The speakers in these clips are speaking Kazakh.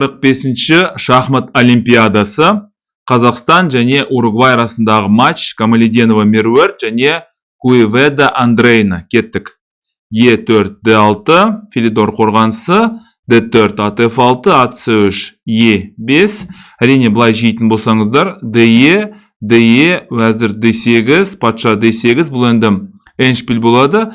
45-ші шахмат олимпиадасы Қазақстан және Уругвай арасындағы матч Камалиденова Меруерт және Куеведа Андрейна. Кеттік. Е4, Д6, Филидор қорғанысы, Д4, АТФ6, АЦ3, Е5. Әрине былай жейтін болсаңыздар, ДЕ, вәзір D8, патша D8, бұл енді эншпиль болады.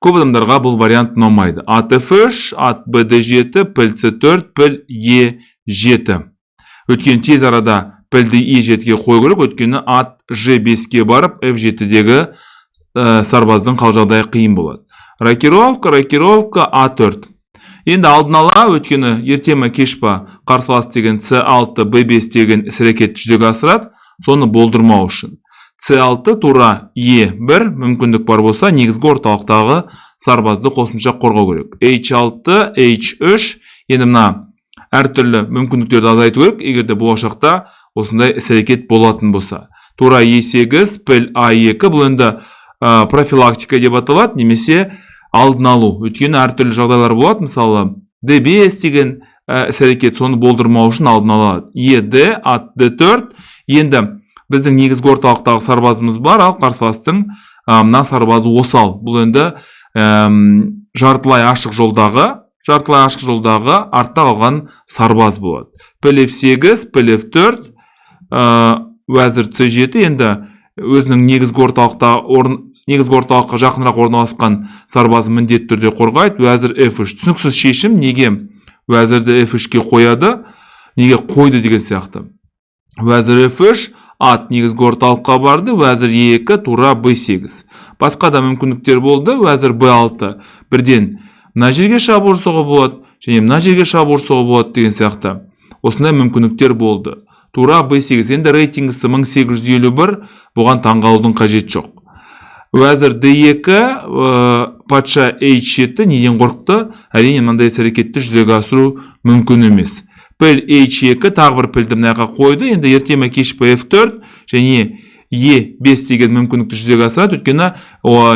Көп адамдарға бұл вариант ұнамайды. АТФ3, ат БД7, піл С4, піл Е7. Өткен тез арада пілді Е7-ге қой керек, өткені ат Ж5-ге барып, F7-дегі сарбаздың қал жағдайы қиын болады. Рокировка, А4. Енді алдын ала өткені ертема кешпа қарсылас деген С6, Б5 деген іс-әрекет жүзеге асырады, соны болдырмау үшін. С6 тура Е1 мүмкіндік бар болса, негізгі орталықтағы сарбазды қосымша қорғау керек. H6, H3, енді мына әртүрлі мүмкіндіктерді азайту керек, егерде болашақта осындай іс-әрекет болатын болса. Тура Е8, піл А2, бұл енді профилактика деп аталады, немесе алдын алу. Өйткені әртүрлі жағдайлар болады, мысалы D5 деген іс-әрекет, соны болдырмау үшін алдын алады. Ед, ат Д4. Енді біздің негізгі орталықтағы сарбазымыз бар, ал қарсыластың мына сарбазы осал. Бұл енді жартылай ашық жолдағы артта қалған сарбаз болады. Піл F8, піл F4, вәзір С7. Енді өзінің негізгі орталыққа жақынырақ орналасқан сарбазы міндетті түрде қорғайды. Вәзір F3. Түсініксіз шешім, неге вәзірді F3-ге қояды, неге қойды деген сияқты. Вәзір F3, ат негізгі орталыққа барды, вәзір E2, тура B8. Басқа да мүмкіндіктер болды. Вәзір B6, бірден мына жерге шабуыл жасауға болады, және мына жерге шабуыл жасауға болады деген сияқты. Осындай мүмкіндіктер болды. Тура B8. Енді рейтингісі 1851, бұған таңғалудың қажет жоқ. Вәзір D2, патша H7, неден қорықты? Әрине мынандай іс-әрекетті жүзеге асыру мүмкін емес. Піл H2, тағы бір пілді мынаға қойды. Енді ертеме кешпі F4 және E5 деген мүмкіндікті жүзеге асырады. Өйткені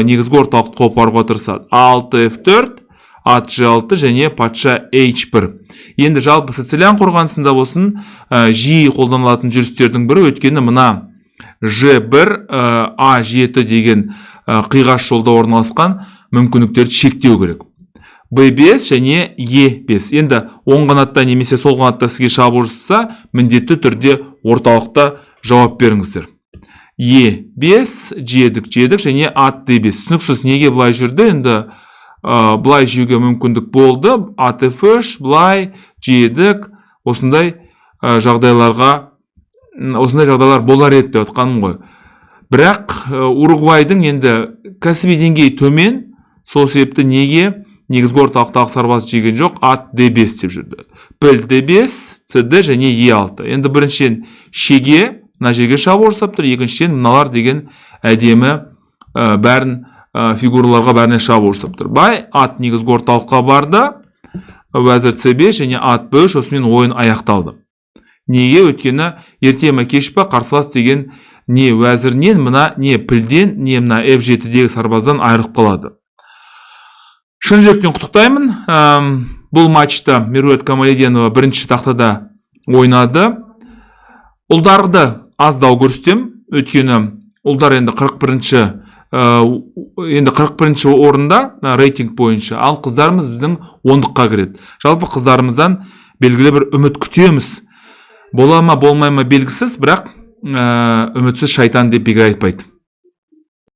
негізгі орталықты қопаруға тырысады. 6 F4, ат G6 және патша H1. Енді жалпы Сицилиан қорғанысында болсын, жиі қолданылатын жүрістердің бірі, өйткені мына G1, A7 деген қиғаш жолда орналасқан мүмкіндіктерді шектеу керек. B5 және E5. Енді оң қанатта немесе сол қанатта сізге шабуыл жасаса, міндетті түрде орталықта жауап беріңіздер. E5, жедік және ат D5. Түсініксіз неге былай жүрді? Енді былай жеуге мүмкіндік болды. АТФ3, былай жедік. Осындай жағдайлар болар еді деп атқаным ғой. Бірақ Уругвайдың енді кәсіби деңгейі төмен, сол себепті неге негізгі орталықтағы сарбаз жеген жоқ, ат D5 деп жүрді. Піл D5, CD және E6. Енді біріншіден шеге, мына жерге шабуыл жасап тұр, екіншіден мыналар деген әдемі бәрін фигураларға бәріне шабуыл жасап тұр. Бай ат негізгі орталыққа барды, вәзір C5 және ат B3, осымен ойын аяқталды. Неге? Өткені ертеме кешпа қарсылас деген не вәзірнен, мына не пілден, не мына F7-дегі сарбаздан айырылып қалады. Шын жүректен құттықтаймын. Бұл матчта Меруерт Камалиденова бірінші тақтада ойнады. Ұлдарды аздау көрсетем. Өткені ұлдар енді 41-ші орында рейтинг бойынша. Ал қыздарымыз біздің 10-қа кіреді. Жалпы қыздарымыздан белгілі бір үміт күтеміз. Бола ма, болмай ма белгісіз, бірақ үмітсіз шайтан деп бекер айтпайды.